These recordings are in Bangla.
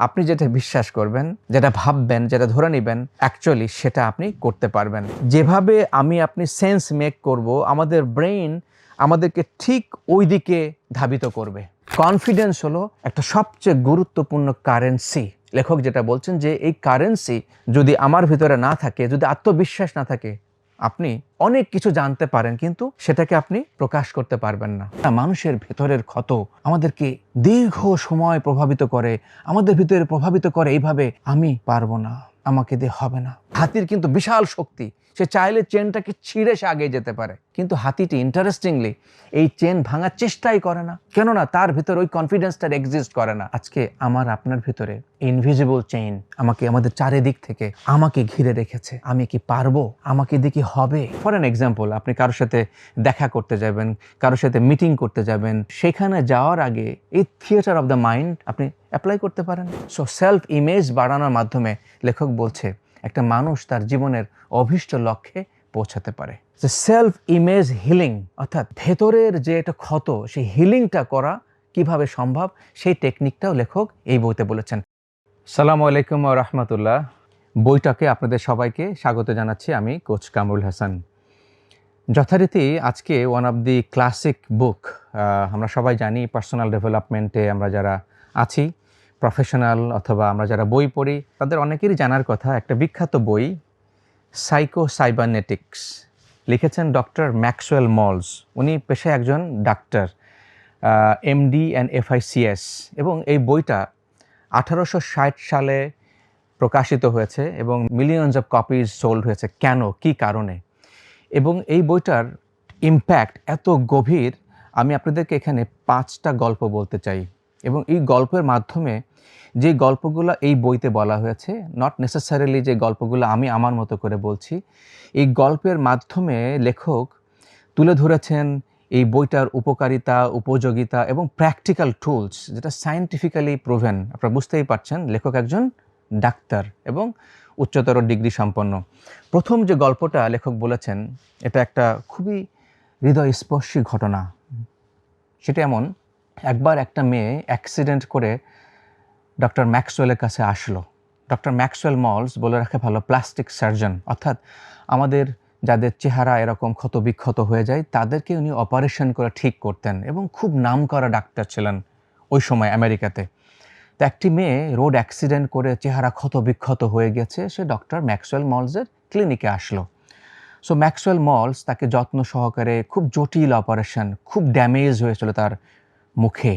আপনি যেটা বিশ্বাস করবেন, যেটা ভাববেন, যেটা ধরে নেবেন, অ্যাকচুয়ালি সেটা আপনি করতে পারবেন। যেভাবে আপনি সেন্স মেক করব, আমাদের ব্রেইন আমাদেরকে ঠিক ওই দিকে ধাবিত করবে। কনফিডেন্স হলো একটা সবচেয়ে গুরুত্বপূর্ণ কারেন্সি। লেখক যেটা বলছেন যে এই কারেন্সি যদি আমার ভিতরে না থাকে, যদি আত্মবিশ্বাস না থাকে, আপনি অনেক কিছু জানতে পারেন কিন্তু সেটাকে আপনি প্রকাশ করতে পারবেন না। মানুষের ভেতরের ক্ষত আমাদেরকে দীর্ঘ সময় প্রভাবিত করে, আমাদের ভিতরে প্রভাবিত করে এইভাবে, আমি পারবো না, আমাকে দিয়ে হবে না। হাতির কিন্তু বিশাল শক্তি, সে চাইলে চেনটাকে ছিঁড়ে সে আগে যেতে পারে, কিন্তু হাতিটি ইন্টারেস্টিংলি এই চেন ভাঙার চেষ্টাই করে না। কেননা তার ভিতরে ওই কনফিডেন্সটা এক্সিস্ট করে না। আজকে আমার আপনার ভিতরে ইনভিজিবল চেইন আমাকে আমাদের চারিদিক থেকে আমাকে ঘিরে রেখেছে। আমি কি পারবো? আমাকে দিয়ে কি হবে? ফর অ্যান এক্সাম্পল, আপনি কারোর সাথে দেখা করতে যাবেন, কারোর সাথে মিটিং করতে যাবেন, সেখানে যাওয়ার আগে এই থিয়েটার অফ দ্য মাইন্ড আপনি অ্যাপ্লাই করতে পারেন। সো সেলফ ইমেজ বাড়ানোর মাধ্যমে লেখক বলছে একটা মানুষ তার জীবনের অভীষ্ট লক্ষ্যে পৌঁছাতে পারে। সেলফ ইমেজ হিলিং, অর্থাৎ ভেতরের যে একটা ক্ষত, সেই হিলিংটা করা কিভাবে সম্ভব, সেই টেকনিকটাও লেখক এই বইতে বলেছেন। সালামু আলাইকুম ওয়া রাহমাতুল্লাহ। বইটাকে আপনাদের সবাইকে স্বাগত জানাচ্ছি। আমি কোচ কামরুল হাসান। যথারীতি আজকে ওয়ান অফ দি ক্লাসিক বুক, আমরা সবাই জানি পার্সোনাল ডেভেলপমেন্টে আমরা যারা আছি, প্রফেশনাল অথবা আমরা যারা বই পড়ি, তাদের অনেকেরই জানার কথা একটা বিখ্যাত বই সাইকো সাইবারনেটিক্স। লিখেছেন ডক্টর ম্যাক্সওয়েল মলস। উনি পেশায় একজন ডাক্তার, এমডি অ্যান্ড FICS, এবং এই বইটা 1860 সালে প্রকাশিত হয়েছে এবং মিলিয়নস অফ কপিজ সোল্ড হয়েছে। কেন, কী কারণে? এবং এই বইটার ইম্প্যাক্ট এত গভীর, আমি আপনাদেরকে এখানে 5টা গল্প বলতে চাই। এবং এই গল্পের মাধ্যমে যে গল্পগুলো এই বইতে বলা হয়েছে, নট নেসেসারিলি যে গল্পগুলো আমি আমার মতো করে বলছি, এই গল্পের মাধ্যমে লেখক তুলে ধরেছেন এই বইটার উপকারিতা, উপযোগিতা এবং প্র্যাকটিক্যাল টুলস, যেটা সায়েন্টিফিক্যালি প্রুভেন। আপনারা বুঝতেই পারছেন লেখক একজন ডাক্তার এবং উচ্চতর ডিগ্রি সম্পন্ন। প্রথম যে গল্পটা লেখক বলেছেন, এটা একটা খুবই হৃদয়স্পর্শী ঘটনা। সেটা এমন, একবার একটা মেয়ে অ্যাক্সিডেন্ট করে ডক্টর ম্যাক্সওয়েলের কাছে আসলো। ডক্টর ম্যাক্সওয়েল মলস, বলে রাখা ভালো, প্লাস্টিক সার্জন, অর্থাৎ আমাদের যাদের চেহারা এরকম ক্ষত বিক্ষত হয়ে যায় তাদেরকে উনি অপারেশন করে ঠিক করতেন এবং খুব নামকরা ডাক্তার ছিলেন ওই সময় আমেরিকাতে। তো একটি মেয়ে রোড অ্যাক্সিডেন্ট করে চেহারা ক্ষত বিক্ষত হয়ে গেছে, সে ডক্টর ম্যাক্সওয়েল মলসের ক্লিনিকে আসলো। সো ম্যাক্সওয়েল মলস তাকে যত্ন সহকারে, খুব জটিল অপারেশন, খুব ড্যামেজ হয়েছিল তার মুখে,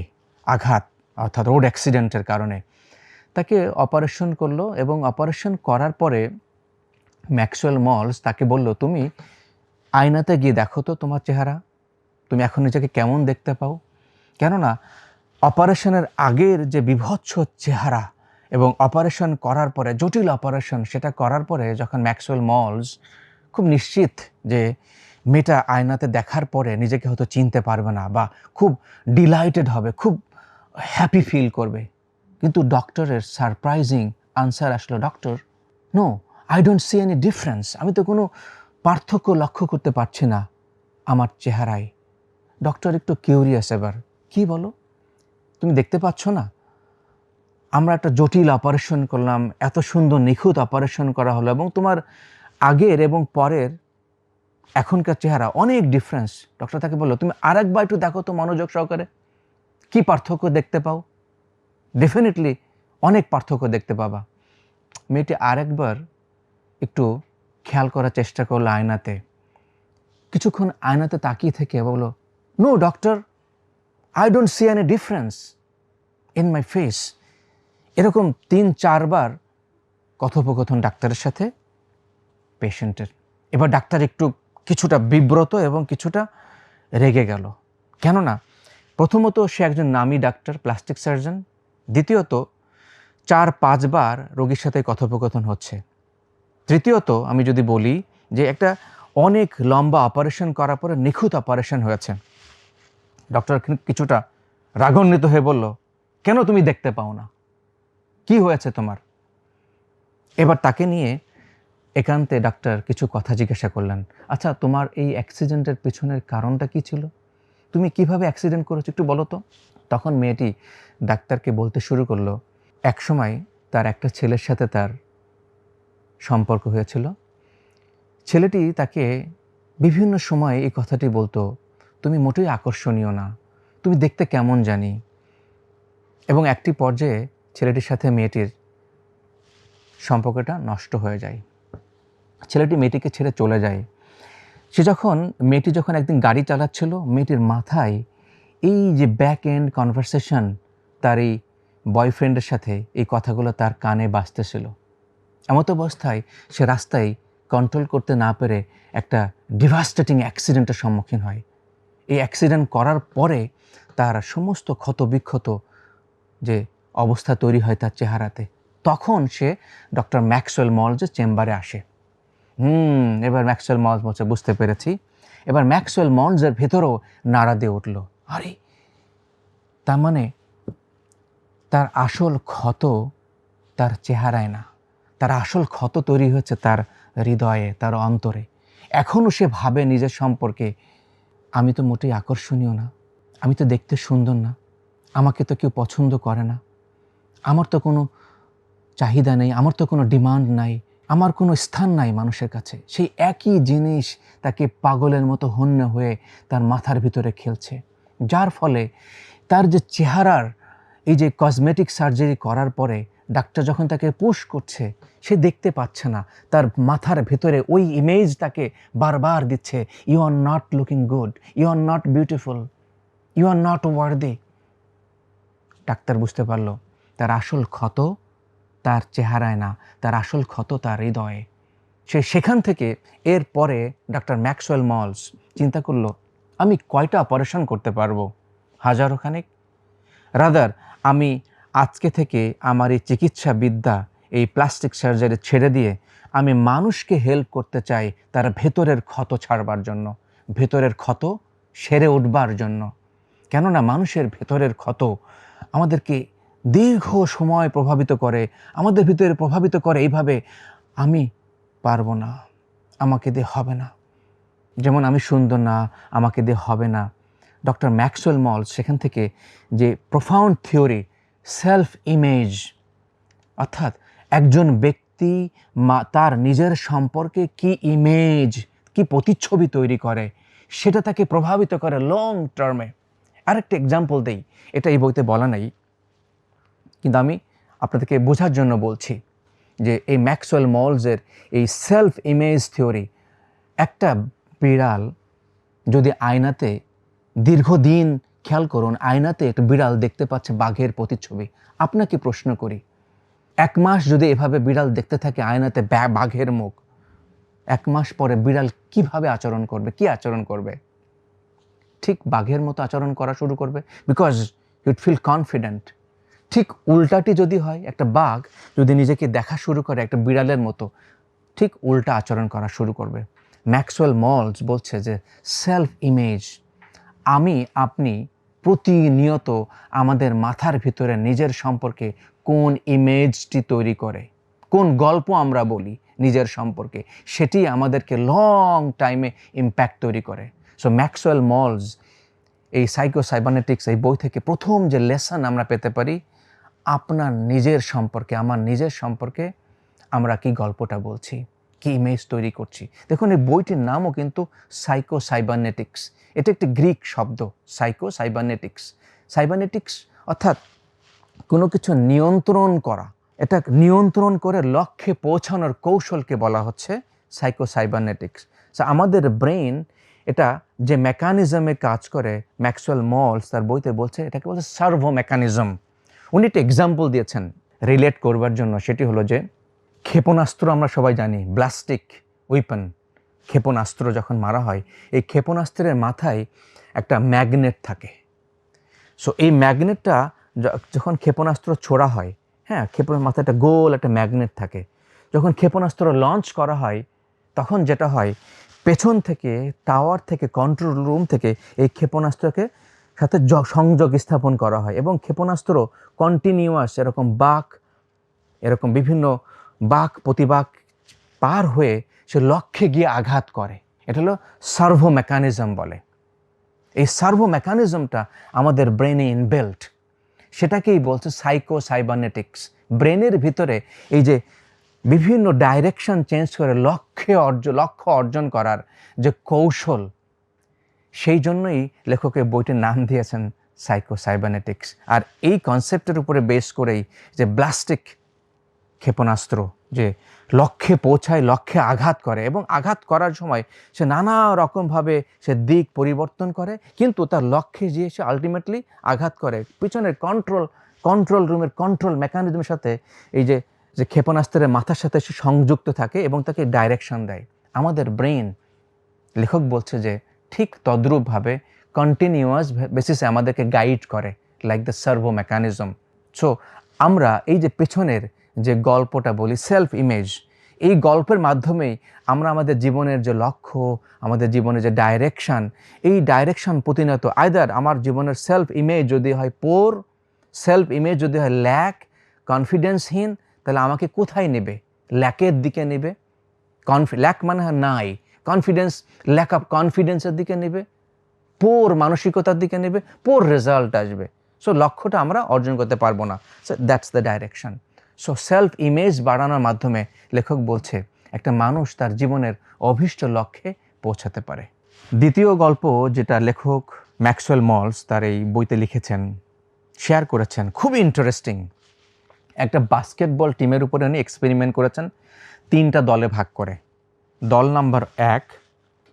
আঘাত, অর্থাৎ রোড অ্যাক্সিডেন্টের কারণে তাকে অপারেশন করলো। এবং অপারেশন করার পরে ম্যাক্সওয়েল মলস তাকে বলল, তুমি আয়নাতে গিয়ে দেখো তো তোমার চেহারা, তুমি এখন নিজেকে কেমন দেখতে পাও। কেননা অপারেশনের আগের যে বিভৎস চেহারা এবং অপারেশন করার পরে, জটিল অপারেশন, সেটা করার পরে যখন ম্যাক্সওয়েল মলস খুব নিশ্চিত যে মেয়েটা আয়নাতে দেখার পরে নিজেকে হয়তো চিনতে পারবে না বা খুব ডিলাইটেড হবে, খুব হ্যাপি ফিল করবে, কিন্তু ডক্টরের সারপ্রাইজিং আনসার আসলো, doctor, no, I don't see any difference. আমি তো কোনো পার্থক্য লক্ষ্য করতে পারছি না আমার চেহারায়। ডক্টর একটু কিউরিয়াস, এবার কি বলো, তুমি দেখতে পাচ্ছ না? আমরা একটা জটিল অপারেশন করলাম, এত সুন্দর নিখুঁত অপারেশন করা হলো, এবং তোমার আগের এবং পরের এখনকার চেহারা অনেক ডিফারেন্স। ডক্টর তাকে বললো, তুমি আরেকবার একটু দেখো তো মনোযোগ সহকারে, কি পার্থক্য দেখতে পাও? ডেফিনেটলি অনেক পার্থক্য দেখতে পাবা। মেয়েটি আরেকবার একটু খেয়াল করার চেষ্টা করলো আয়নাতে, কিছুক্ষণ আয়নাতে তাকিয়ে থেকে বললো, no doctor, I don't see any difference in my face. এরকম 3-4 বার কথোপকথন ডাক্তারের সাথে পেশেন্টের। এবার ডাক্তার একটু কিছুটা বিব্রত এবং কিছুটা রেগে গেল। কেননা প্রথমত সে একজন নামী ডাক্তার, প্লাস্টিক সার্জন। দ্বিতীয়ত 4-5 বার রোগীর সাথে কথোপকথন হচ্ছে। তৃতীয়ত আমি যদি বলি যে একটা অনেক লম্বা অপারেশন করার পরে নিখুঁত অপারেশন হয়েছে। ডক্টর কিছুটা রাগান্বিত হয়ে বলল, কেন তুমি দেখতে পাও না? কি হয়েছে তোমার? এবার তাকে নিয়ে একান্তে ডাক্তার কিছু কথা জিজ্ঞাসা করলেন। আচ্ছা, তোমার এই অ্যাক্সিডেন্টের পিছনের কারণটা কি ছিল? তুমি কিভাবে অ্যাক্সিডেন্ট করেছো একটু বলো তো। তখন মেয়েটি ডাক্তারকে বলতে শুরু করলো, একসময় তার একটা ছেলের সাথে তার সম্পর্ক হয়েছিল। ছেলেটি তাকে বিভিন্ন সময় এই কথাটি বলতো, তুমি মোটেই আকর্ষণীয় না, তুমি দেখতে কেমন জানি। এবং একটি পর্যায়ে ছেলেটির সাথে মেয়েটির সম্পর্কটা নষ্ট হয়ে যায়। ছেলেটি মেয়েটিকে ছেড়ে চলে যায়। মেয়েটি যখন একদিন গাড়ি চালাচ্ছিল, মেয়েটির মাথায় এই যে ব্যাক এন্ড কনভারসেশন, তার এই বয়ফ্রেন্ডের সাথে এই কথাগুলো তার কানে বাজতেছিল। এমত অবস্থায় সে রাস্তায় কন্ট্রোল করতে না পেরে একটা ডিভাস্টেটিং অ্যাক্সিডেন্টের সম্মুখীন হয়। এই অ্যাক্সিডেন্ট করার পরে তার সমস্ত ক্ষতবিক্ষত যে অবস্থা তৈরি হয় তার চেহারাতে, তখন সে ডক্টর ম্যাক্সওয়েল মলজের চেম্বারে আসে। এবার ম্যাক্সওয়েল মলজ বলছে, বুঝতে পেরেছি। এবার ম্যাক্সওয়েল মলজের ভেতরেও নাড়া দিয়ে উঠল, আরে তার মানে তার আসল ক্ষত তার চেহারায় না, তার আসল ক্ষত তৈরি হচ্ছে তার হৃদয়ে, তার অন্তরে। এখনও সে ভাবে নিজের সম্পর্কে, আমি তো মোটেই আকর্ষণীয় না, আমি তো দেখতে সুন্দর না, আমাকে তো কেউ পছন্দ করে না, আমার তো কোনো চাহিদা নেই, আমার তো কোনো ডিমান্ড নাই, আমার কোনো স্থান নাই মানুষের কাছে। সেই একই জিনিস তাকে পাগলের মতো হন্য হয়ে তার মাথার ভিতরে খেলছে, যার ফলে তার যে চেহারার এই যে কসমেটিক সার্জারি করার পরে ডাক্তার যখন তাকে পুশ করছে, সে দেখতে পাচ্ছে না, তার মাথার ভেতরে ওই ইমেজ তাকে বারবার দিচ্ছে, you are not looking good, you are not beautiful, you are not worthy. ডাক্তার বুঝতে পারলো তার আসল ক্ষত তার চেহারায় না, তার আসল ক্ষত তার হৃদয়ে। সেখান থেকে এর পরে ডক্টর ম্যাক্সওয়েল মলজ চিন্তা করলো, আমি কয়টা অপারেশন করতে পারবো? হাজারো খানেক। রাদার আমি আজকে থেকে আমার এই চিকিৎসা বিদ্যা, এই প্লাস্টিক সার্জারি ছেড়ে দিয়ে আমি মানুষকে হেল্প করতে চাই তার ভেতরের ক্ষত ছাড়বার জন্য, ভেতরের ক্ষত সেরে উঠবার জন্য। কেননা মানুষের ভেতরের ক্ষত আমাদেরকে দীর্ঘ সময় প্রভাবিত করে, আমাদের ভিতরে প্রভাবিত করে এইভাবে, আমি পারবো না, আমাকে দিয়ে হবে না, যেমন আমি সুন্দর না, আমাকে দিয়ে হবে না। ডক্টর ম্যাক্সওয়েল মলজ সেখান থেকে যে প্রোফাউন্ড থিওরি, সেলফ ইমেজ, অর্থাৎ একজন ব্যক্তি তার নিজের সম্পর্কে কি ইমেজ, কি প্রতিচ্ছবি তৈরি করে, সেটা তাকে প্রভাবিত করে লং টার্মে। আরেকটা এক্সাম্পল দেই, এটা এই বইতে বলা নাই, কিন্তু আমি আপনাদেরকে বোঝার জন্য বলছি যে এই ম্যাক্সওয়েল মলজের এই সেলফ ইমেজ থিওরি, একটা বিড়াল যদি আয়নাতে দীর্ঘদিন, খেয়াল করুন, আয়নাতে একটা বিড়াল দেখতে পাচ্ছে বাঘের প্রতিচ্ছবি। আপনাকে প্রশ্ন করি, 1 মাস যদি এভাবে বিড়াল দেখতে থাকে আয়নাতে বাঘের মুখ, 1 মাস পরে বিড়াল কিভাবে আচরণ করবে, কি আচরণ করবে? ঠিক বাঘের মতো আচরণ করা শুরু করবে, বিকজ ইউড ফিল কনফিডেন্ট। ঠিক উল্টাটি যদি হয়, একটা বাঘ যদি নিজেকে দেখা শুরু করে একটা বিড়ালের মতো, ঠিক উল্টা আচরণ করা শুরু করবে। ম্যাক্সওয়েল মলজ বলছে যে সেলফ ইমেজ, আপনি প্রতিনিয়ত আমাদের মাথার ভিতরে নিজের সম্পর্কে কোন ইমেজটি তৈরি করে, কোন গল্প আমরা বলি নিজের সম্পর্কে, সেটি আমাদেরকে লং টাইমে ইম্প্যাক্ট তৈরি করে। সো ম্যাক্সওয়েল মলজ এই সাইকোসাইবারনেটিক্স এই বই থেকে প্রথম যে লেসন আমরা পেতে পারি, আপনার নিজের সম্পর্কে, আমার নিজের সম্পর্কে আমরা কি গল্পটা বলছি, কি ইমেজ তৈরি করছি। দেখুন এই বইটির নামও কিন্তু সাইকোসাইবারনেটিক্স, এটা একটি গ্রিক শব্দ, সাইকোসাইবারনেটিক্স। সাইবারনেটিক্স অর্থাৎ কোনো কিছু নিয়ন্ত্রণ করা, এটা নিয়ন্ত্রণ করে লক্ষ্যে পৌঁছানোর কৌশলকে বলা হচ্ছে সাইকোসাইবারনেটিক্স। আমাদের ব্রেন এটা যে মেকানিজমে কাজ করে, ম্যাক্সওয়েল মলজ তার বইতে বলছে এটাকে বলছে সার্ভো মেকানিজম। উনি একটা এক্সাম্পল দিয়েছেন রিলেট করবার জন্য, সেটি হলো যে ক্ষেপণাস্ত্র আমরা সবাই জানি, ব্লাস্টিক উইপন, ক্ষেপণাস্ত্র যখন মারা হয়, এই ক্ষেপণাস্ত্রের মাথায় একটা ম্যাগনেট থাকে। সো এই ম্যাগনেটটা যখন ক্ষেপণাস্ত্র ছোড়া হয়, হ্যাঁ, ক্ষেপণের মাথায় একটা গোল একটা ম্যাগনেট থাকে। যখন ক্ষেপণাস্ত্র লঞ্চ করা হয়, তখন যেটা হয়, পেছন থেকে, টাওয়ার থেকে, কন্ট্রোল রুম থেকে এই ক্ষেপণাস্ত্রকে সাথে সংযোগ স্থাপন করা হয় এবং ক্ষেপণাস্ত্র কন্টিনিউয়াস এরকম বিভিন্ন বাঁক প্রতিবাক পার হয়ে সে লক্ষ্যে গিয়ে আঘাত করে। এটা হলো সার্ভো মেকানিজম বলে। এই সার্ভো মেকানিজমটা আমাদের ব্রেনে ইনবিল্ট। সেটাকেই বলছে সাইকোসাইবারনেটিক্স। ব্রেনের ভিতরে এই যে বিভিন্ন ডাইরেকশন চেঞ্জ করে লক্ষ্য অর্জন করার যে কৌশল, সেই জন্যই লেখক এই বইটির নাম দিয়েছেন সাইকোসাইবারনেটিক্স। আর এই কনসেপ্টের উপরে বেস করেই যে ব্লাস্টিক ক্ষেপণাস্ত্র যে লক্ষ্যে পৌঁছায়, লক্ষ্যে আঘাত করে, এবং আঘাত করার সময় সে নানা রকমভাবে সে দিক পরিবর্তন করে, কিন্তু তার লক্ষ্যে গিয়ে সে আলটিমেটলি আঘাত করে। পিছনের কন্ট্রোল রুমের কন্ট্রোল মেকানিজমের সাথে এই যে ক্ষেপণাস্ত্রের মাথার সাথে সে সংযুক্ত থাকে এবং তাকে ডাইরেকশন দেয়। আমাদের ব্রেন, লেখক বলছে যে ঠিক তদ্রূপভাবে কন্টিনিউয়াস বেসিসে আমাদেরকে গাইড করে, like the servo mechanism. So আমরা এই যে পেছনের যে গল্পটা বলি সেলফ ইমেজ, এই গল্পের মাধ্যমেই আমরা আমাদের জীবনের যে লক্ষ্য, আমাদের জীবনের যে ডাইরেকশান, এই ডাইরেকশান প্রতিনিয়ত আইদার আমার জীবনের সেলফ ইমেজ যদি হয় পোর, সেলফ ইমেজ যদি হয় ল্যাক, কনফিডেন্সহীন, তাহলে আমাকে কোথায় নেবে? ল্যাকের দিকে নেবে। ল্যাক মানে হয় নাই, কনফিডেন্স, ল্যাক অফ কনফিডেন্সের দিকে নেবে, পোর মানসিকতার দিকে নেবে, পোর রেজাল্ট আসবে। সো লক্ষ্যটা আমরা অর্জন করতে পারবো না। So that's the direction. So self image বাড়ানোর মাধ্যমে লেখক বলছে একটা মানুষ তার জীবনের অভীষ্ট লক্ষ্যে পৌঁছাতে পারে। দ্বিতীয় গল্প যেটা লেখক ম্যাক্সওয়েল মলস তার এই বইতে লিখেছেন, শেয়ার করেছেন, খুবই ইন্টারেস্টিং। একটা বাস্কেটবল টিমের উপরে উনি এক্সপেরিমেন্ট করেছেন 3টা দলে ভাগ করে। দল নাম্বার 1,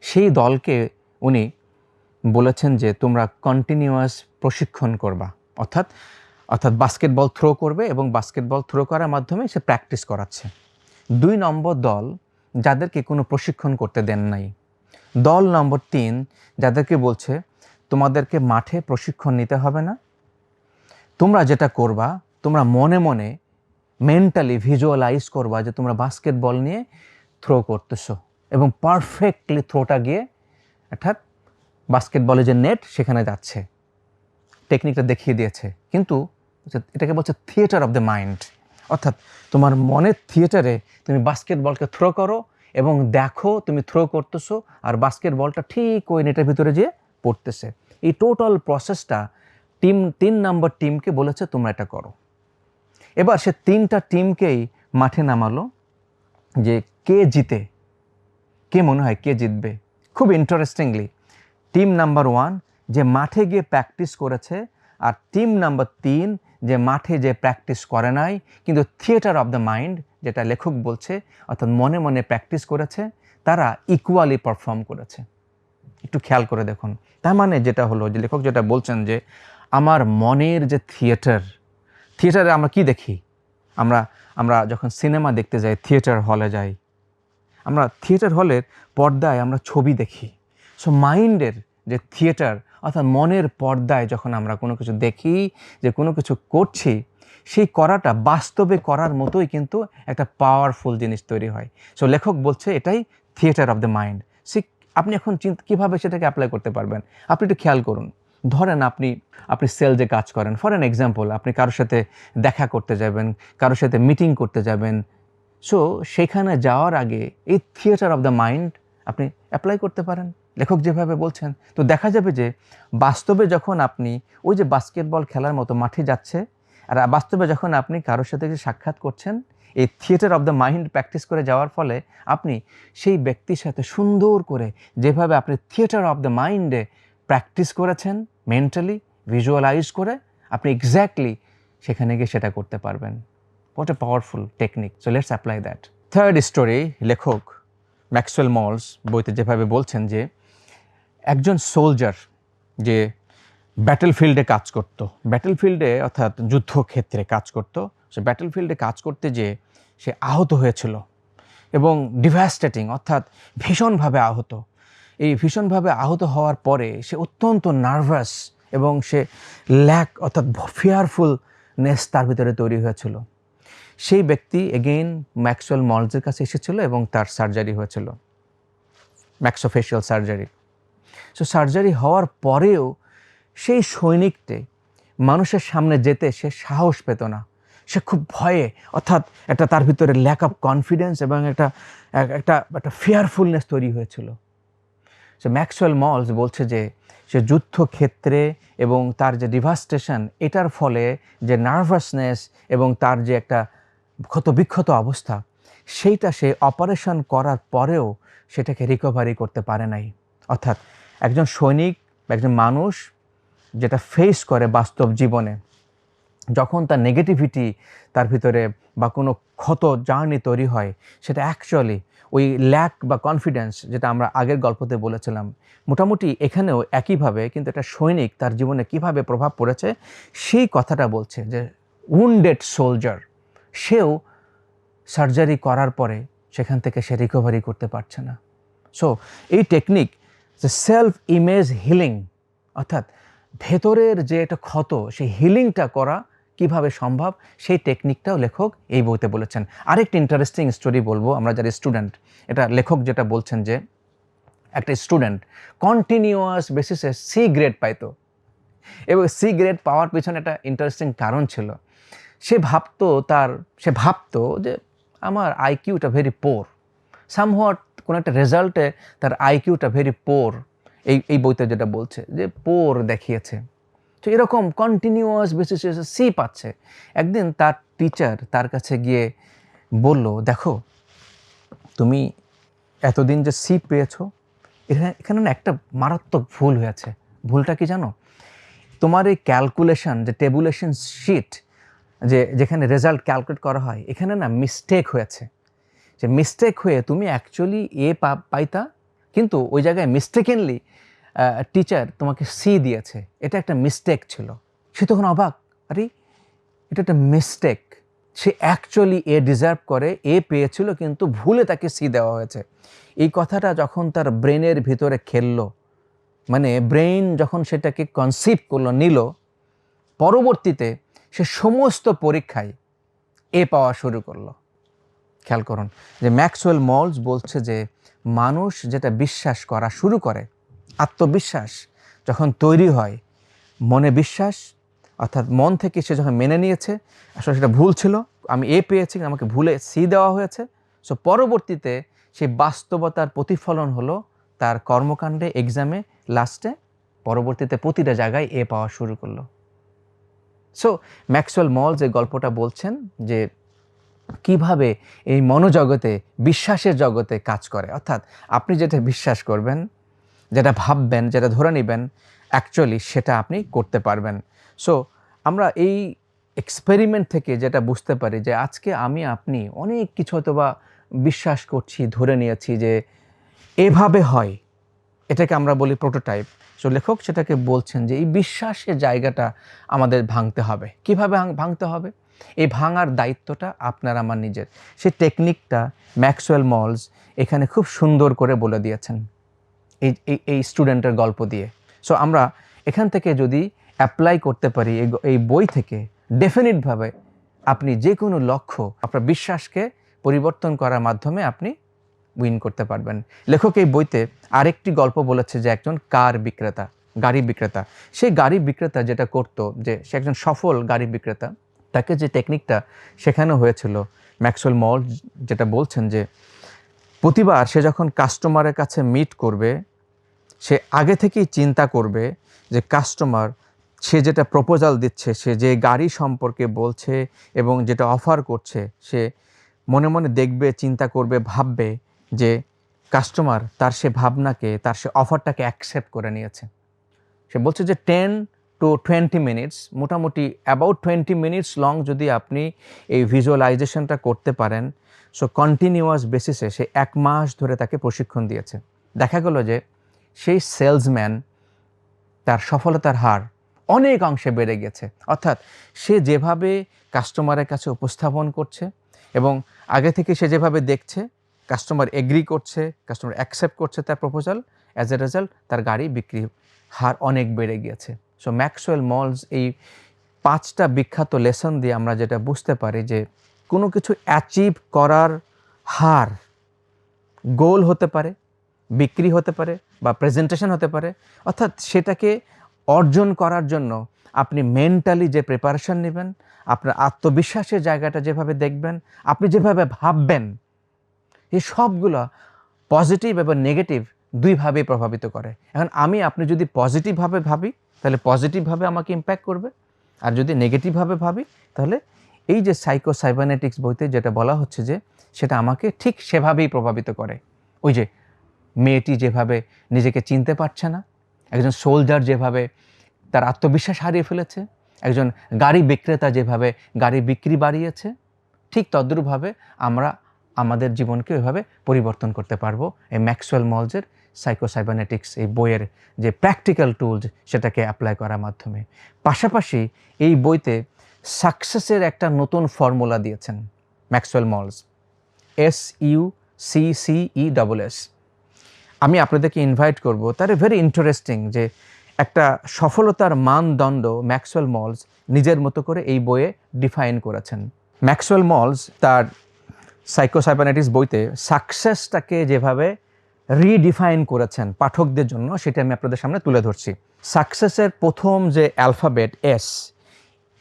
সেই দলকে উনি বলেছেন যে তোমরা কন্টিনিউয়াস প্রশিক্ষণ করবা, অর্থাৎ বাস্কেটবল থ্রো করবে এবং বাস্কেটবল থ্রো করার মাধ্যমে সে প্র্যাকটিস করাচ্ছে। 2 নম্বর দল যাদেরকে কোনো প্রশিক্ষণ করতে দেন নাই। দল নম্বর 3 যাদেরকে বলছে তোমাদেরকে মাঠে প্রশিক্ষণ নিতে হবে না, তোমরা যেটা করবা তোমরা মনে মনে মেন্টালি ভিজুয়ালাইজ করবা যে তোমরা বাস্কেটবল নিয়ে থ্রো করতেছো এবং পারফেক্টলি থ্রোটা গিয়ে অর্থাৎ বাস্কেটবলে যে নেট সেখানে যাচ্ছে। টেকনিকটা দেখিয়ে দিয়েছে, কিন্তু এটাকে বলছে থিয়েটার অফ দ্য মাইন্ড, অর্থাৎ তোমার মনের থিয়েটারে তুমি বাস্কেটবলকে থ্রো করো এবং দেখো তুমি থ্রো করতেছো আর বাস্কেটবলটা ঠিক ওই নেটের ভিতরে যেয়ে পড়তেছে। এই টোটাল প্রসেসটা 3 নম্বর টিমকে বলেছে তোমরা এটা করো। এবার সে 3টা টিমকেই মাঠে নামালো যে কে জিতে, কে মনে হয় কে জিতবে। খুব ইন্টারেস্টিংলি টিম নাম্বার 1 যে মাঠে গিয়ে প্র্যাকটিস করেছে, আর টিম নাম্বার 3 যে মাঠে যে প্র্যাকটিস করে নাই কিন্তু থিয়েটার অফ দ্য মাইন্ড যেটা লেখক বলছে অর্থাৎ মনে মনে প্র্যাকটিস করেছে, তারা ইকুয়ালি পারফর্ম করেছে। একটু খেয়াল করে দেখুন, তার মানে যেটা হলো যে লেখক যেটা বলছেন যে আমার মনের যে থিয়েটারে আমরা কি দেখি, আমরা যখন সিনেমা দেখতে যাই থিয়েটার হলে যাই, আমরা থিয়েটার হলের পর্দায় আমরা ছবি দেখি। সো মাইন্ডের যে থিয়েটার অর্থাৎ মনের পর্দায় যখন আমরা কোনো কিছু দেখি, যে কোনো কিছু করছি, সেই করাটা বাস্তবে করার মতোই কিন্তু একটা পাওয়ারফুল জিনিস তৈরি হয়। সো লেখক বলছে এটাই থিয়েটার অফ দ্য মাইন্ড। আপনি এখন কীভাবে সেটাকে অ্যাপ্লাই করতে পারবেন? আপনি একটু খেয়াল করুন। ধরেন আপনি সেলসে কাজ করেন, ফর অ্যান এক্সাম্পল, আপনি কারোর সাথে দেখা করতে যাবেন, কারোর সাথে মিটিং করতে যাবেন। সো সেখানে যাওয়ার আগে এই থিয়েটার অফ দ্য মাইন্ড আপনি অ্যাপ্লাই করতে পারেন লেখক যেভাবে বলছেন। তো দেখা যাবে যে বাস্তবে যখন আপনি ওই যে বাস্কেটবল খেলার মতো মাঠে যাচ্ছে, আর বাস্তবে যখন আপনি কারোর সাথে সাক্ষাৎ করছেন, এই theatre of the mind practice করে যাওয়ার ফলে আপনি সেই ব্যক্তির সাথে সুন্দর করে যেভাবে আপনি থিয়েটার অফ দ্য মাইন্ডে প্র্যাকটিস করেছেন মেন্টালি ভিজুয়ালাইজ করে, আপনি এক্স্যাক্টলি সেখানে গিয়ে সেটা করতে পারবেন। What a powerful technique. So let's apply that. Third story, লেখক ম্যাক্সওয়েল মলস বইতে যেভাবে বলছেন যে একজন সোলজার যে ব্যাটেলফিল্ডে কাজ করত, ব্যাটেলফিল্ডে অর্থাৎ যুদ্ধক্ষেত্রে কাজ করত, সে ব্যাটেলফিল্ডে কাজ করতে যেয়ে সে আহত হয়েছিল এবং ডিভাস্টেটিং অর্থাৎ ভীষণভাবে আহত। এই ভীষণভাবে আহত হওয়ার পরে সে অত্যন্ত নার্ভাস এবং সে ল্যাক অর্থাৎ ফিয়ারফুলনেস তার ভিতরে তৈরি হয়েছিল। সেই ব্যক্তি এগেইন ম্যাক্সওয়েল মলসের কাছে এসেছিল এবং তার সার্জারি হয়েছিল, ম্যাক্সোফেশিয়াল সার্জারি। সো সার্জারি হওয়ার পরেও সেই সৈনিকটি মানুষের সামনে যেতে সে সাহস পেত না, সে খুব ভয়ে অর্থাৎ একটা তার ভিতরে ল্যাক অফ কনফিডেন্স এবং একটা ফিয়ারফুলনেস তৈরি হয়েছিল। সো ম্যাক্সওয়েল মলস বলছে যে সে যুদ্ধক্ষেত্রে এবং তার যে ডিভাস্টেশন, এটার ফলে যে নার্ভাসনেস এবং তার যে একটা ক্ষতবিক্ষত অবস্থা, সেইটা সে অপারেশন করার পরেও সেটাকে রিকভারি করতে পারে নাই। অর্থাৎ একজন সৈনিক, একজন মানুষ যেটা ফেস করে বাস্তব জীবনে, যখন তার নেগেটিভিটি তার ভিতরে বা কোনো ক্ষত জার্নি তৈরি হয়, সেটা অ্যাকচুয়ালি ওই ল্যাক বা কনফিডেন্স, যেটা আমরা আগের গল্পতে বলেছিলাম, মোটামুটি এখানেও একইভাবে কিন্তু একটা সৈনিক তার জীবনে কিভাবে প্রভাব পড়েছে সেই কথাটা বলছে। যে উন্ডেড সোলজার, সেও সার্জারি করার পরে সেখান থেকে সে রিকভারি করতে পারছে না। সো এই টেকনিক, যে সেলফ ইমেজ হিলিং, অর্থাৎ ভেতরের যে একটা ক্ষত, সেই হিলিংটা করা কিভাবে সম্ভব, সেই টেকনিকটাও লেখক এই বইতে বলেছেন। আরেকটি ইন্টারেস্টিং স্টোরি বলবো, আমরা যারা স্টুডেন্ট, এটা লেখক যেটা বলছেন যে একটা স্টুডেন্ট কন্টিনিউয়াস বেসিসে সি গ্রেড পাইতো, এবং সি গ্রেড পাওয়ার পিছনে একটা ইন্টারেস্টিং কারণ ছিল। সে ভাবতো যে আমার আইকিউটা ভেরি পোর, সামহট কোনো একটা রেজাল্টে তার আইকিউটা ভেরি পোর, এই বইতে যেটা বলছে যে পোর দেখিয়েছে। তো এরকম কন্টিনিউয়াস বেসিসে সি পাচ্ছে। একদিন তার টিচার তার কাছে গিয়ে বলল, দেখো তুমি এতদিন যে সি পেয়েছো, এখানে না একটা মারাত্মক ভুল হয়েছে। ভুলটা কি জানো? তোমার এই ক্যালকুলেশন, যে টেবুলেশন শিট, যেখানে রেজাল্ট ক্যালকুলেট করা হয়, এখানে না মিস্টেক হয়েছে। যে মিস্টেক হয়ে তুমি অ্যাকচুয়ালি এ পাইতা, কিন্তু ওই জায়গায় মিস্টেকেনলি টিচার তোমাকে সি দিয়েছে, এটা একটা মিস্টেক ছিল। সে তখন অবাক, আরে এটা একটা মিস্টেক, সে অ্যাকচুয়ালি এ ডিজার্ভ করে, এ পেয়েছিল কিন্তু ভুলে তাকে সি দেওয়া হয়েছে। এই কথাটা যখন তার ব্রেনের ভিতরে খেললো, মানে ব্রেইন যখন সেটাকে কনসিভ করলো, নিল, পরবর্তীতে সে সমস্ত পরীক্ষায় এ পাওয়া শুরু করলো। খেয়াল করুন যে ম্যাক্সওয়েল মলস বলছে যে মানুষ যেটা বিশ্বাস করা শুরু করে, আত্মবিশ্বাস যখন তৈরি হয়, মনে বিশ্বাস, অর্থাৎ মন থেকে সে যখন মেনে নিয়েছে আসলে সেটা ভুল ছিল, আমি এ পেয়েছি, আমাকে ভুলে সি দেওয়া হয়েছে, সো পরবর্তীতে সেই বাস্তবতার প্রতিফলন হলো তার কর্মকাণ্ডে, এক্সামে, লাস্টে, পরবর্তীতে প্রতিটা জায়গায় এ পাওয়া শুরু করলো। সো ম্যাক্সওয়েল মলস এই গল্পটা বলছেন যে কিভাবে এই মনোজগতে, বিশ্বাসের জগতে কাজ করে। অর্থাৎ আপনি যেটা বিশ্বাস করবেন, যেটা ভাববেন, যেটা ধরে নেবেন, অ্যাকচুয়ালি সেটা আপনি করতে পারবেন। সো আমরা এই এক্সপেরিমেন্ট থেকে যেটা বুঝতে পারি যে আজকে আপনি অনেক কিছু হয়তো বা বিশ্বাস করছি, ধরে নিয়েছি যে এভাবে হয়, এটাকে আমরা বলি প্রোটোটাইপ। সো লেখক সেটাকে বলছেন যে এই বিশ্বাসের জায়গাটা আমাদের ভাঙতে হবে। কিভাবে ভাঙতে হবে? এই ভাঙার দায়িত্বটা আপনার আমার নিজের। সেই টেকনিকটা ম্যাক্সওয়েল মলস এখানে খুব সুন্দর করে বলে দিয়েছেন এই স্টুডেন্টের গল্প দিয়ে। সো আমরা এখান থেকে যদি অ্যাপ্লাই করতে পারি এই বই থেকে, ডেফিনিটভাবে আপনি যে কোনো লক্ষ্য, আপনার বিশ্বাসকে পরিবর্তন করার মাধ্যমে আপনি উইন করতে পারবেন। লেখক এই বইতে আরেকটি গল্প বলেছে যে একজন গাড়ি বিক্রেতা, সেই গাড়ি বিক্রেতা যেটা করতো, যে সে একজন সফল গাড়ি বিক্রেতা, তাকে যে টেকনিকটা শেখানো হয়েছিল, ম্যাক্সওয়েল মলস যেটা বলছেন যে প্রতিবার সে যখন কাস্টমারের কাছে মিট করবে, সে আগে থেকেই চিন্তা করবে যে কাস্টমার, সে যেটা প্রপোজাল দিচ্ছে, সে যে গাড়ি সম্পর্কে বলছে এবং যেটা অফার করছে, সে মনে মনে দেখবে, চিন্তা করবে, ভাববে যে কাস্টমার তার সে ভাবনাকে, তার সে অফারটাকে অ্যাকসেপ্ট করে নিয়েছে। সে বলছে যে 10 to 20 মিনিটস, মোটামুটি অ্যাবাউট 20 মিনিটস লং যদি আপনি এই ভিজুয়ালাইজেশনটা করতে পারেন, সো কন্টিনিউয়াস বেসিসে সে 1 মাস ধরে তাকে প্রশিক্ষণ দিয়েছে। দেখা গেল যে সেই সেলসম্যান, তার সফলতার হার অনেক অংশে বেড়ে গেছে। অর্থাৎ সে যেভাবে কাস্টমারের কাছে উপস্থাপন করছে এবং আগে থেকে সে যেভাবে দেখছে, কাস্টমার এগ্রি করছে, কাস্টমার অ্যাকসেপ্ট করছে তার প্রপোজাল, অ্যাজ এ রেজাল্ট তার গাড়ি বিক্রি হার অনেক বেড়ে গিয়েছে। সো ম্যাক্সওয়েল মলস এই 5টা বিখ্যাত লেসন দিয়ে আমরা যেটা বুঝতে পারি যে কোনো কিছু অ্যাচিভ করার হার, গোল হতে পারে, বিক্রি হতে পারে, বা প্রেজেন্টেশন হতে পারে, অর্থাৎ সেটাকে অর্জন করার জন্য আপনি মেন্টালি যে প্রিপারেশন নেবেন, আপনার আত্মবিশ্বাসের জায়গাটা যেভাবে দেখবেন, আপনি যেভাবে ভাববেন, এই সবগুলো পজিটিভ এবং নেগেটিভ দুইভাবেই প্রভাবিত করে। এখন আপনি যদি পজিটিভভাবে ভাবি তাহলে পজিটিভভাবে আমাকে ইম্প্যাক্ট করবে, আর যদি নেগেটিভভাবে ভাবি তাহলে এই যে সাইকোসাইবারনেটিক্স বইতে যেটা বলা হচ্ছে যে সেটা আমাকে ঠিক সেভাবেই প্রভাবিত করে। ওই যে মেয়েটি যেভাবে নিজেকে চিনতে পারছে না, একজন সোলজার যেভাবে তার আত্মবিশ্বাস হারিয়ে ফেলেছে, একজন গাড়ি বিক্রেতা যেভাবে গাড়ি বিক্রি বাড়িয়েছে, ঠিক তদ্রূপভাবে আমরা আমাদের জীবনকে ওইভাবে পরিবর্তন করতে পারবো এই ম্যাক্সওয়েল মলজের সাইকোসাইবারনেটিক্স এই বইয়ের যে প্র্যাকটিক্যাল টুলস সেটাকে অ্যাপ্লাই করার মাধ্যমে। পাশাপাশি এই বইতে সাকসেসের একটা নতুন ফর্মুলা দিয়েছেন ম্যাক্সওয়েল মলজ, SUCCESS। আমি আপনাদেরকে ইনভাইট করব, তার ভেরি ইন্টারেস্টিং যে একটা সফলতার মানদণ্ড ম্যাক্সওয়েল মলজ নিজের মতো করে এই বইয়ে ডিফাইন করেছেন। ম্যাক্সওয়েল মলজ তার সাইকোসাইবারনেটিক্স বইতে সাকসেসটাকে যেভাবে রিডিফাইন করেছেন পাঠকদের জন্য, সেটা আমি আপনাদের সামনে তুলে ধরছি। সাকসেসের প্রথম যে অ্যালফাবেট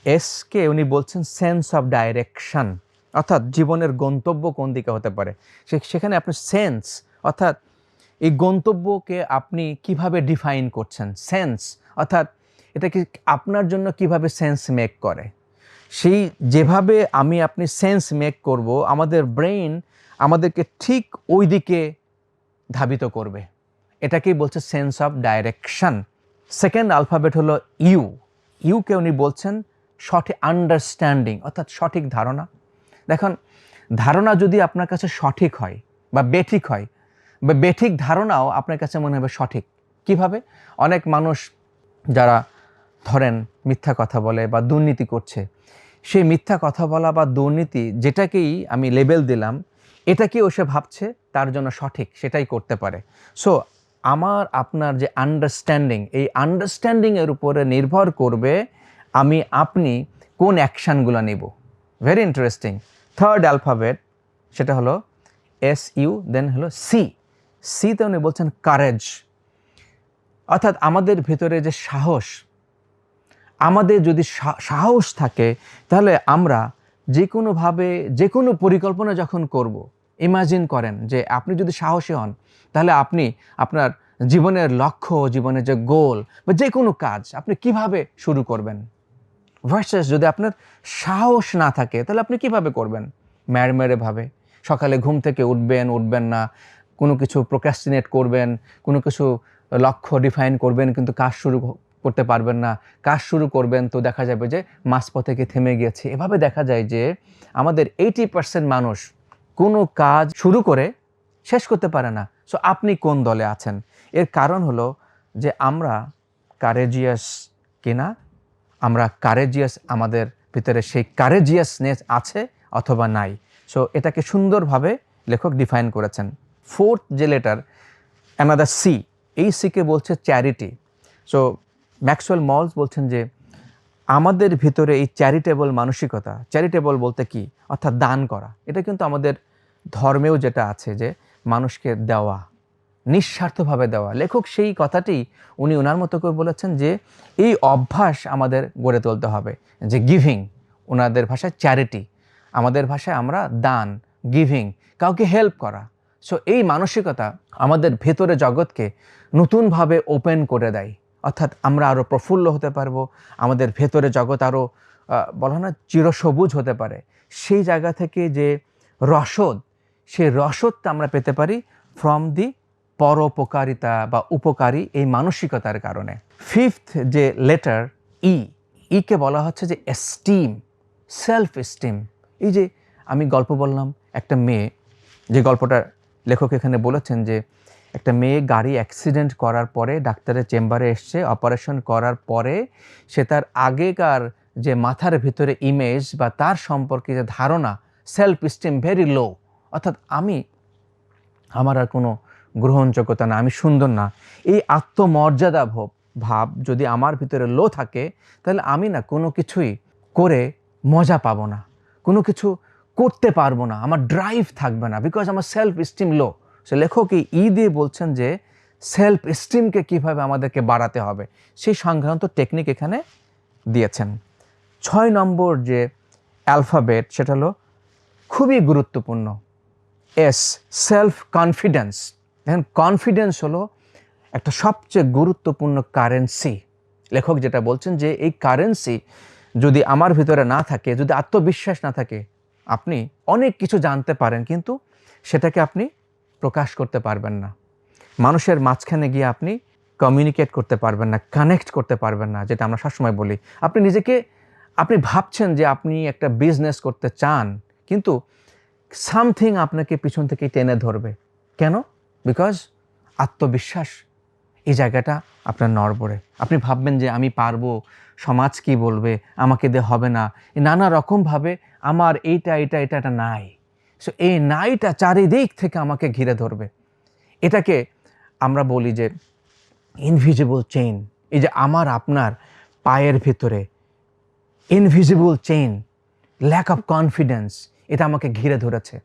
এসকে উনি বলছেন সেন্স অফ ডাইরেকশন, অর্থাৎ জীবনের গন্তব্য কোন দিকে হতে পারে। সেখানে আপনি সেন্স অর্থাৎ এই গন্তব্যকে আপনি কিভাবে ডিফাইন করছেন, সেন্স অর্থাৎ এটা কি আপনার জন্য কিভাবে সেন্স মেক করে, সেই যেভাবে আপনি সেন্স মেক করব আমাদের ব্রেইন আমাদেরকে ঠিক ওই দিকে ধাবিত করবে। এটাকেই বলছে sense of direction. Second alphabet হলো ইউকে উনি বলছেন সঠিক আন্ডারস্ট্যান্ডিং, অর্থাৎ সঠিক ধারণা। দেখুন, ধারণা যদি আপনার কাছে সঠিক হয় বা বেঠিক হয়, বা বেঠিক ধারণাও আপনার কাছে মনে হবে সঠিক। কিভাবে? অনেক মানুষ যারা ধরেন মিথ্যা কথা বলে বা দুর্নীতি করছে, সেই মিথ্যা কথা বলা বা দুর্নীতি যেটাকেই আমি লেবেল দিলাম, এটাকেও সে ভাবছে তার জন্য সঠিক, সেটাই করতে পারে। সো আপনার যে আন্ডারস্ট্যান্ডিং, এই আন্ডারস্ট্যান্ডিংয়ের উপরে নির্ভর করবে আপনি কোন অ্যাকশানগুলো নেব। Very interesting. থার্ড অ্যালফাবেট সেটা হলো SU, দেন হলো সিতে উনি বলছেন কারেজ, অর্থাৎ আমাদের ভিতরে যে সাহস, আমাদের যদি সাহস থাকে তাহলে আমরা যে কোনোভাবে যে কোনো পরিকল্পনা যখন করব, ইমাজিন করেন যে আপনি যদি সাহসী হন তাহলে আপনি আপনার জীবনের লক্ষ্য, জীবনের যে গোল বা যে কোনো কাজ আপনি কিভাবে শুরু করবেন। ভার্সাস যদি আপনার সাহস না থাকে তাহলে আপনি কিভাবে করবেন? মেরে সকালে ঘুম থেকে উঠবেন না, কোনো কিছু প্রোক্রাস্টিনেট করবেন, কোনো কিছু লক্ষ্য ডিফাইন করবেন কিন্তু কাজ শুরু করতে পারবেন না, কাজ শুরু করবেন তো দেখা যাবে যে মাঝপথে গিয়ে থেমে গিয়েছে। এভাবে দেখা যায় যে আমাদের 80% মানুষ কোনো কাজ শুরু করে শেষ করতে পারে না। সো আপনি কোন দলে আছেন? এর কারণ হলো যে আমরা কারেজিয়াস কিনা, আমরা কারেজিয়াস, আমাদের ভিতরে সেই কারেজিয়াসনেস আছে অথবা নাই। সো এটাকে সুন্দরভাবে লেখক ডিফাইন করেছেন। ফোর্থ যে লেটার অ্যানাদার সি, এই সিকে বলছে চ্যারিটি। সো ম্যাক্সওয়েল মলজ বলছেন যে আমাদের ভিতরে এই চ্যারিটেবল মানসিকতা, চ্যারিটেবল বলতে কি, অর্থাৎ দান করা, এটা কিন্তু আমাদের ধর্মেও যেটা আছে যে মানুষকে দেওয়া, নিঃস্বার্থভাবে দেওয়া। লেখক সেই কথাটি উনি ওনার মতো করে বলেছেন যে এই অভ্যাস আমাদের গড়ে তুলতে হবে, যে গিভিং, ওনাদের ভাষায় চ্যারিটি, আমাদের ভাষায় আমরা দান, গিভিং, কাউকে হেল্প করা। সো এই মানসিকতা আমাদের ভেতরে জগৎকে নতুনভাবে ওপেন করে দেয়, অর্থাৎ আমরা আরও প্রফুল্ল হতে পারবো, আমাদের ভেতরে জগৎ আরও বলা না চিরসবুজ হতে পারে। সেই জায়গা থেকে যে রসদ, সেই রসদটা আমরা পেতে পারি ফ্রম দি পরোপকারিতা বা উপকারী এই মানসিকতার কারণে। ফিফথ যে লেটার ইকে বলা হচ্ছে যে এস্টিম, সেলফ এস্টিম। এই যে আমি গল্প বললাম, একটা মেয়ে, যে গল্পটা লেখক এখানে বলেছেন যে একটা মেয়ে গাড়ি অ্যাক্সিডেন্ট করার পরে ডাক্তারের চেম্বারে এসছে, অপারেশন করার পরে সে তার আগেকার যে মাথার ভিতরে ইমেজ বা তার সম্পর্কে যে ধারণা, সেলফ এস্টিম ভেরি লো, অর্থাৎ আমার আর কোনো গ্রহণযোগ্যতা না, আমি সুন্দর না, এই আত্মমর্যাদা ভাব যদি আমার ভিতরে লো থাকে তাহলে আমি না কোনো কিছুই করে মজা পাবো না, কোনো কিছু করতে পারবো না, আমার ড্রাইভ থাকবে না, বিকজ আমার সেলফ এস্টিম লো। সে লেখক এই দিয়ে বলছেন যে সেলফ এস্টিমকে কীভাবে আমাদেরকে বাড়াতে হবে সেই সংক্রান্ত টেকনিক এখানে দিয়েছেন। 6 নম্বর যে অ্যালফাবেট সেটা হলো খুবই গুরুত্বপূর্ণ, সেলফ কনফিডেন্স। দেখেন, কনফিডেন্স হলো একটা সবচেয়ে গুরুত্বপূর্ণ কারেন্সি। লেখক যেটা বলছেন যে এই কারেন্সি যদি আমার ভিতরে না থাকে, যদি আত্মবিশ্বাস না থাকে, আপনি অনেক কিছু জানতে পারেন কিন্তু সেটাকে আপনি প্রকাশ করতে পারবেন না। মানুষের মাঝখানে গিয়ে আপনি কমিউনিকেট করতে পারবেন না, কানেক্ট করতে পারবেন না, যেটা আমরা সবসময় বলি। আপনি ভাবছেন যে আপনি একটা বিজনেস করতে চান, কিন্তু সামথিং আপনাকে পিছন থেকে টেনে ধরবে। কেন? বিকজ আত্মবিশ্বাস এই জায়গাটা আপনার নড়বড়ে। আপনি ভাববেন যে আমি পারবো, সমাজ কি বলবে, আমাকে দিয়ে হবে না, নানা রকমভাবে আমার এটা নাই। সো এই নাইটা চারিদিক থেকে আমাকে ঘিরে ধরবে। এটাকে আমরা বলি যে ইনভিজিবল চেইন। এই যে আমার আপনার পায়ের ভিতরে invisible chain, lack of confidence, এটা আমাকে ঘিরে ধরেছে।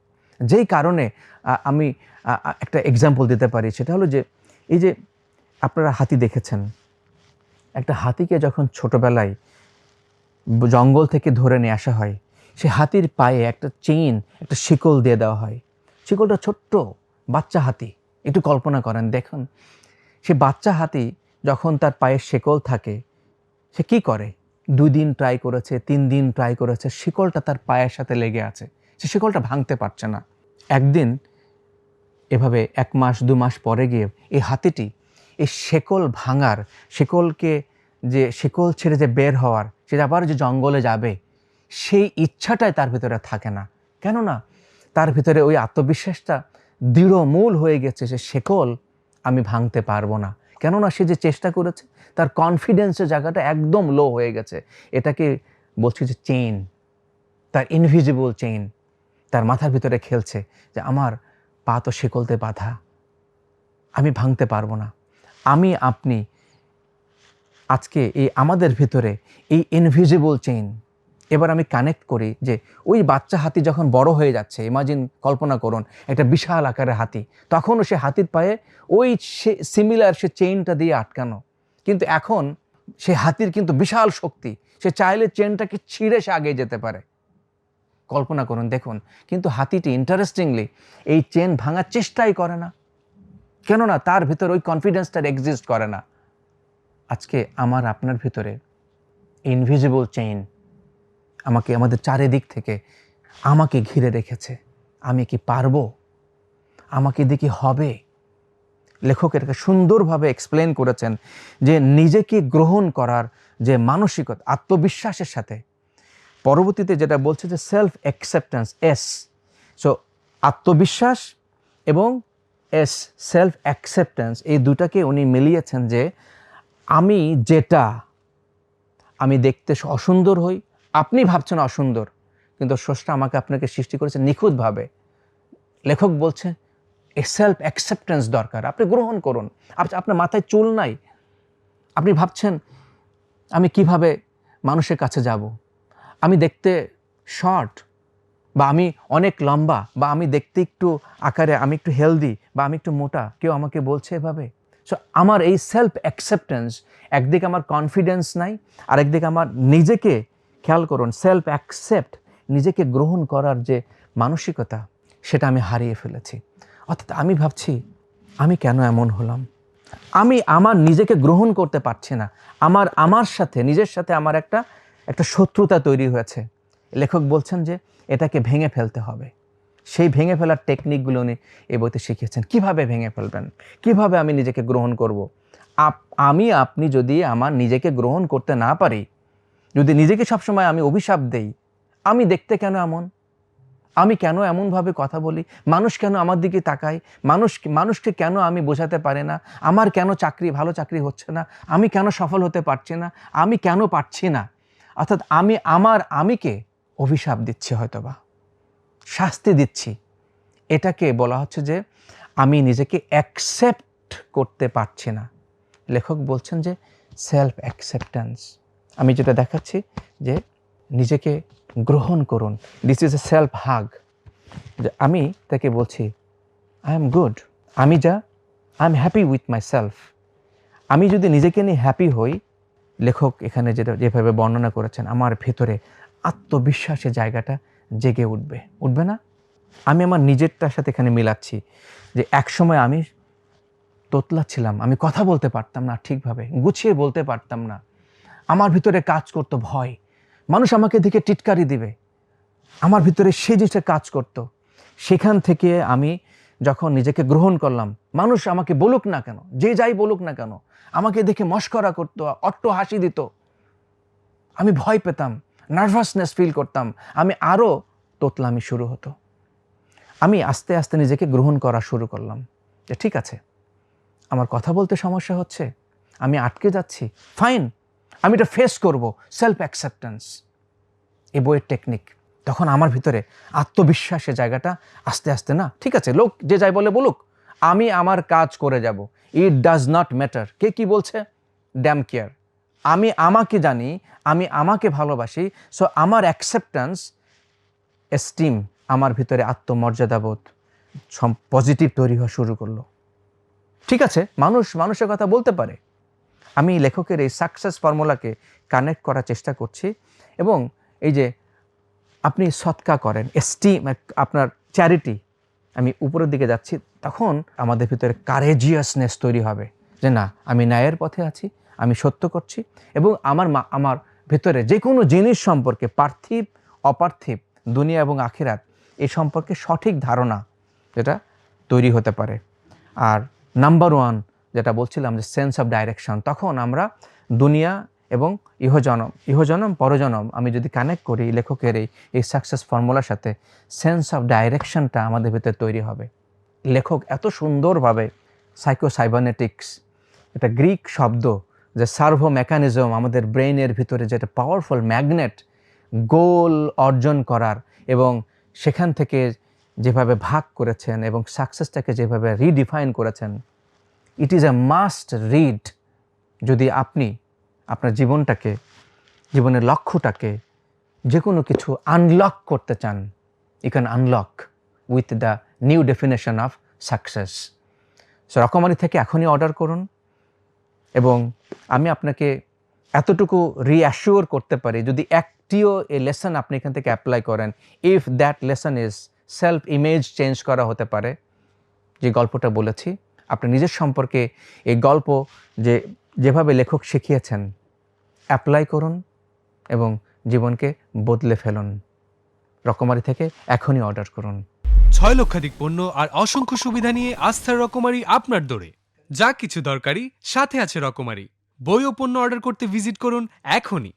যেই কারণে আমি একটা এক্সাম্পল দিতে পারি, সেটা হলো যে এই যে আপনারা হাতি দেখেছেন, একটা হাতিকে যখন ছোটবেলায় জঙ্গল থেকে ধরে নিয়ে আসা হয়, সে হাতির পায়ে একটা চেইন, একটা শিকল দিয়ে দেওয়া হয়। শিকলটা ছোট্ট বাচ্চা হাতি, একটু কল্পনা করেন, দেখুন সে বাচ্চা হাতি যখন তার পায়ে শিকল থাকে, সে কি করে? 2 দিন ট্রাই করেছে, 3 দিন ট্রাই করেছে, শিকলটা তার পায়ের সাথে লেগে আছে, সে শিকলটা ভাঙতে পারছে না। একদিন এভাবে 1 মাস 2 মাস পরে গিয়ে এই হাতিটি এই শিকল ভাঙার, শিকল ছেড়ে যে বের হওয়ার, সে আবার যে জঙ্গলে যাবে, সেই ইচ্ছাটাই তার ভিতরে থাকে না। কেননা তার ভিতরে ওই আত্মবিশ্বাসটা দৃঢ়মূল হয়ে গেছে, সে শিকল আমি ভাঙতে পারবো না। কেননা সে যে চেষ্টা করেছে, তার কনফিডেন্সের জায়গাটা একদম লো হয়ে গেছে। এটাকে বলছি যে চেইন, তার ইনভিজিবল চেইন তার মাথার ভিতরে খেলছে যে আমার পা তো শিকলতে বাঁধা, আমি ভাঙতে পারবো না। আপনি আজকে এই আমাদের ভিতরে এই ইনভিজিবল চেইন, এবার আমি কানেক্ট করি যে ওই বাচ্চা হাতি যখন বড় হয়ে যাচ্ছে, ইমাজিন, কল্পনা করুন একটা বিশাল আকারের হাতি, তখনও সে হাতির পায়ে ওই সিমিলার সে চেইনটা দিয়ে আটকানো, কিন্তু এখন সে হাতির কিন্তু বিশাল শক্তি, সে চাইলে চেইনটাকে ছিঁড়ে সে আগে যেতে পারে। কল্পনা করুন, দেখুন, কিন্তু হাতিটি ইন্টারেস্টিংলি এই চেন ভাঙার চেষ্টাই করে না। কেননা তার ভিতর ওই কনফিডেন্সটা এক্সিস্ট করে না। আজকে আমার আপনার ভিতরে ইনভিজিবল চেইন আমাদের চারিদিক থেকে আমাকে ঘিরে রেখেছে। আমি কি পারবো? আমাকে দিয়ে কি হবে? লেখক এটাকে সুন্দরভাবে এক্সপ্লেন করেছেন যে নিজেকে গ্রহণ করার যে মানসিকতা, আত্মবিশ্বাসের সাথে পরবর্তীতে যেটা বলছে যে সেলফ অ্যাকসেপ্টেন্স, এস। সো আত্মবিশ্বাস এবং এস, সেলফ অ্যাকসেপ্টেন্স, এই দুটাকে উনি মিলিয়েছেন যে আমি দেখতে অসুন্দর হই, আপনি ভাবছেন অসুন্দর, কিন্তু স্রষ্টা আমাকে আপনাকে সৃষ্টি করেছে নিখুঁতভাবে। লেখক বলছে এই সেলফ অ্যাকসেপ্টেন্স দরকার, আপনি গ্রহণ করুন। আপনার মাথায় চুল নাই, আপনি ভাবছেন আমি কিভাবে মানুষের কাছে যাব, আমি দেখতে শর্ট, বা আমি অনেক লম্বা, বা আমি দেখতে একটু আকারে আমি একটু হেলদি, বা আমি একটু মোটা, কেউ আমাকে বলছে এভাবে। সো আমার এই সেলফ অ্যাকসেপ্টেন্স, একদিকে আমার কনফিডেন্স নাই, আর একদিকে আমার নিজেকে, খেয়াল করুন, সেলফ অ্যাকসেপ্ট, নিজেকে গ্রহণ করার যে মানসিকতা, সেটা আমি হারিয়ে ফেলেছি। অর্থাৎ আমি ভাবছি আমি কেন এমন হলাম, আমি আমার নিজেকে গ্রহণ করতে পারছি না, আমার সাথে, নিজের সাথে আমার একটা শত্রুতা তৈরি হয়েছে। লেখক বলছেন যে এটাকে ভেঙে ফেলতে হবে। সেই ভেঙে ফেলার টেকনিকগুলো উনি এই বইতে শিখিয়েছেন। কিভাবে ভেঙে ফেলবেন, কিভাবে আমি নিজেকে গ্রহণ করব। আপনি যদি আমার নিজেকে গ্রহণ করতে না পারি, যদি নিজেকে সবসময় আমি অভিশাপ দেই, আমি দেখতে কেন এমন, আমি কেন এমনভাবে কথা বলি, মানুষ কেন আমার দিকে তাকায়, মানুষকে কেন আমি বোঝাতে পারি না, আমার কেন ভালো চাকরি হচ্ছে না, আমি কেন সফল হতে পারছি না, আমি কেন পারছি না। অর্থাৎ আমিকে অভিশাপ দিচ্ছি, হয়তোবা শাস্তি দিচ্ছি। এটাকে বলা হচ্ছে যে আমি নিজেকে অ্যাকসেপ্ট করতে পারছি না। লেখক বলছেন যে সেলফ অ্যাকসেপ্টেন্স, আমি যেটা দেখাচ্ছি যে নিজেকে গ্রহণ করুন। দিস ইজ এ সেলফ হাগ। যে আমি তাকে বলছি I am good, I am happy with my self. আমি যদি নিজেকে নিয়ে হ্যাপি হই, লেখক এখানে যেভাবে বর্ণনা করেছেন, আমার ভেতরে আত্মবিশ্বাসের জায়গাটা জেগে উঠবে না? আমি আমার নিজেরটার সাথে এখানে মিলাচ্ছি যে একসময় আমি তোতলা ছিলাম, আমি কথা বলতে পারতাম না ঠিকভাবে, গুছিয়ে বলতে পারতাম না। আমার ভিতরে কাজ করতো ভয়, মানুষ আমাকে দেখে টিটকারি দিবে, আমার ভিতরে সেই জিনিসটা কাজ করত। সেখান থেকে আমি যখন নিজেকে গ্রহণ করলাম, মানুষ আমাকে বলুক না কেন, যে যাই বলুক না কেন, আমাকে দেখে মস্করা করতো, অট্ট হাসি দিত, আমি ভয় পেতাম, নার্ভাসনেস ফিল করতাম, আমি আরও তোতলামি শুরু হতো। আমি আস্তে আস্তে নিজেকে গ্রহণ করা শুরু করলাম যে ঠিক আছে, আমার কথা বলতে সমস্যা হচ্ছে, আমি আটকে যাচ্ছি, ফাইন, আমি এটা ফেস করব, সেলফ অ্যাকসেপ্টেন্স, এই বইয়ের টেকনিক। তখন আমার ভিতরে আত্মবিশ্বাসের জায়গাটা আস্তে আস্তে, না ঠিক আছে, লোক যে যাই বলে বলুক, আমি আমার কাজ করে যাব, ইট ডাজ নট ম্যাটার কে কি বলছে, ড্যাম কেয়ার, আমি আমাকে জানি, আমি আমাকে ভালোবাসি, সো আমার অ্যাকসেপ্টেন্স, এস্টিম, আমার ভিতরে আত্মমর্যাদাবোধ পজিটিভ তৈরি হওয়া শুরু করলো। ঠিক আছে, মানুষের কথা বলতে পারে, আমি লেখকের এই সাকসেস ফর্মুলাকে কানেক্ট করার চেষ্টা করছি। এবং এই যে আপনি সৎকা করেন, এস্টিম, আপনার চ্যারিটি, আমি উপরের দিকে যাচ্ছি, তখন আমাদের ভিতরে কারেজিয়াসনেস তৈরি হবে যে না, আমি ন্যায়ের পথে আছি, আমি সত্য করছি, এবং আমার ভিতরে যে কোনো জিনিস সম্পর্কে, পার্থিব অপার্থিব, দুনিয়া এবং আখিরাত, এই সম্পর্কে সঠিক ধারণা যেটা তৈরি হতে পারে। আর নাম্বার ওয়ান যেটা বলছিলাম যে সেন্স অফ ডাইরেকশন, তখন আমরা দুনিয়া এবং ইহজনম পরজনম আমি যদি কানেক্ট করি লেখকের এই সাকসেস ফর্মুলার সাথে, সেন্স অফ ডাইরেকশনটা আমাদের ভিতরে তৈরি হবে। লেখক এত সুন্দরভাবে সাইকোসাইবারনেটিক্স, এটা গ্রিক শব্দ, যে সার্ভো মেকানিজম, আমাদের ব্রেইনের ভিতরে যেটা পাওয়ারফুল ম্যাগনেট, গোল অর্জন করার এবং সেখান থেকে যেভাবে ভাগ করেছেন এবং সাকসেসটাকে যেভাবে রিডিফাইন করেছেন, it is a must read. যদি আপনি আপনার জীবনের লক্ষ্যটাকে, যে কোনো কিছু আনলক করতে চান, you can unlock with the new definition of success. So Rokomari থেকে এখনই অর্ডার করুন। এবং আমি আপনাকে এতটুকু রিঅ্যাসিওর করতে পারি, যদি একটিও এই লেসন আপনি এখান থেকে অ্যাপ্লাই করেন, if that lesson is self image change করা হতে পারে, যে গল্পটা বলেছি, আপনি নিজের সম্পর্কে এই গল্প যেভাবে লেখক শিখিয়েছেন অ্যাপ্লাই করুন এবং জীবনকে বদলে ফেলুন। রকমারি থেকে এখনই অর্ডার করুন। 6 লক্ষাধিক পণ্য আর অসংখ্য সুবিধা নিয়ে আস্থার রকমারি আপনার দোরে। যা কিছু দরকারি সাথে আছে রকমারি। বই ও পণ্য অর্ডার করতে ভিজিট করুন এখনই।